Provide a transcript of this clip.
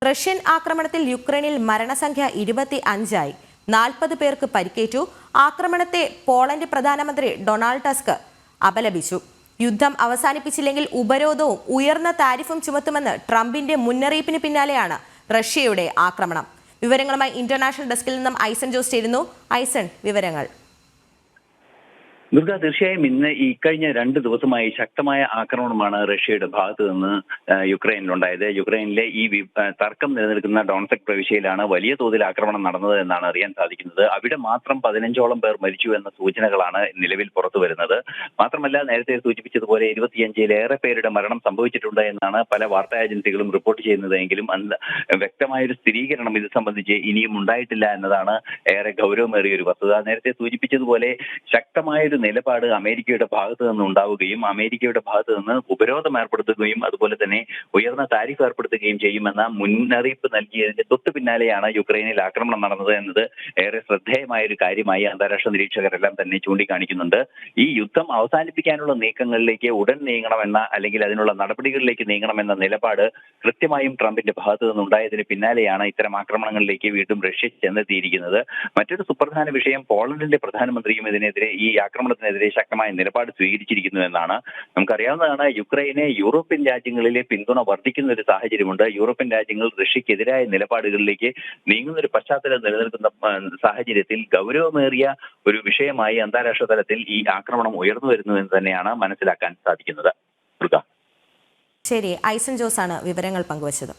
Russian ആക്രമണത്തിൽ യുക്രൈനിൽ മരണസംഖ്യ 25ആയി. 40 പേർക്ക് പരിക്കേറ്റു. ആക്രമണത്തെ പോളണ്ട് പ്രധാനമന്ത്രി ഡൊണാൾഡ് ടസ്ക് അപലപിച്ചു. യുദ്ധം അവസാനിപ്പിച്ചില്ലെങ്കിൽ ഉപരോധവും ഉയർന്ന താരിഫും ചുമത്തുമെന്ന് ട്രംപിന്റെ മുന്നറിയിപ്പിന് പിന്നാലെയാണ് റഷ്യയുടെ ആക്രമണം. വിവരങ്ങളുമായി ഇന്റർനാഷണൽ ഡെസ്കിൽ നിന്നും ഐസൺ ജോസ് ചേരുന്നു. ഐസൺ, വിവരങ്ങൾ. ദുർഗ, തീർച്ചയായും ഇന്ന് കഴിഞ്ഞ 2 ദിവസമായി ശക്തമായ ആക്രമണമാണ് റഷ്യയുടെ ഭാഗത്ത് നിന്ന് യുക്രൈനിലുണ്ടായത്. യുക്രൈനിലെ ഈ തർക്കം നിലനിൽക്കുന്ന ഡോൺസെക് പ്രവിശ്യയിലാണ് വലിയ തോതിൽ ആക്രമണം നടന്നത് എന്നാണ് അറിയാൻ സാധിക്കുന്നത്. അവിടെ മാത്രം 15ഓളം പേർ മരിച്ചു എന്ന സൂചനകളാണ് നിലവിൽ പുറത്തു വരുന്നത്. മാത്രമല്ല, നേരത്തെ സൂചിപ്പിച്ചതുപോലെ 25ലേറെ പേരുടെ മരണം സംഭവിച്ചിട്ടുണ്ട് എന്നാണ് പല വാർത്താ ഏജൻസികളും റിപ്പോർട്ട് ചെയ്യുന്നതെങ്കിലും വ്യക്തമായൊരു സ്ഥിരീകരണം ഇത് സംബന്ധിച്ച് ഇനിയും ഉണ്ടായിട്ടില്ല എന്നതാണ് ഏറെ ഗൗരവമേറിയ ഒരു വസ്തുത. നേരത്തെ സൂചിപ്പിച്ചതുപോലെ ശക്തമായൊരു നിലപാട് അമേരിക്കയുടെ ഭാഗത്ത് നിന്ന് ഉണ്ടാവുകയും അമേരിക്കയുടെ ഭാഗത്ത് നിന്ന് ഉപരോധം ഏർപ്പെടുത്തുകയും അതുപോലെ തന്നെ ഉയർന്ന താരിഫ് ഏർപ്പെടുത്തുകയും ചെയ്യുമെന്ന മുന്നറിയിപ്പ് നൽകിയതിന്റെ തൊട്ടു പിന്നാലെയാണ് യുക്രൈനിൽ ആക്രമണം നടന്നത് എന്നത് ഏറെ ശ്രദ്ധേയമായ ഒരു കാര്യമായി അന്താരാഷ്ട്ര നിരീക്ഷകരെല്ലാം തന്നെ ചൂണ്ടിക്കാണിക്കുന്നുണ്ട്. ഈ യുദ്ധം അവസാനിപ്പിക്കാനുള്ള നീക്കങ്ങളിലേക്ക് ഉടൻ നീങ്ങണമെന്ന അല്ലെങ്കിൽ അതിനുള്ള നടപടികളിലേക്ക് നീങ്ങണമെന്ന നിലപാട് കൃത്യമായും ട്രംപിന്റെ ഭാഗത്ത് നിന്നുണ്ടായതിന് പിന്നാലെയാണ് ഇത്തരം ആക്രമണങ്ങളിലേക്ക് വീണ്ടും റഷ്യ ചെന്നെത്തിയിരിക്കുന്നത്. മറ്റൊരു സുപ്രധാന വിഷയം, പോളണ്ടിന്റെ പ്രധാനമന്ത്രിയും ഈ ആക്രമണത്തിനെതിരെ ശക്തമായ നിലപാട് സ്വീകരിച്ചിരിക്കുന്നു എന്നാണ്. നമുക്കറിയാവുന്നതാണ്, യുക്രൈനെ യൂറോപ്യൻ രാജ്യങ്ങളിലെ പിന്തുണ വർദ്ധിക്കുന്ന ഒരു സാഹചര്യമുണ്ട്. യൂറോപ്യൻ രാജ്യങ്ങൾ റഷ്യക്കെതിരായ നിലപാടുകളിലേക്ക് നീങ്ങുന്ന ഒരു പശ്ചാത്തലം നിലനിൽക്കുന്ന സാഹചര്യത്തിൽ ഗൗരവമേറിയ ഒരു വിഷയമായി അന്താരാഷ്ട്ര തലത്തിൽ ഈ ആക്രമണം ഉയർന്നു വരുന്നു എന്ന് തന്നെയാണ് മനസ്സിലാക്കാൻ സാധിക്കുന്നത്. ശരി, ഐസൺ ജോസ് ആണ് വിവരങ്ങൾ പങ്കുവച്ചത്.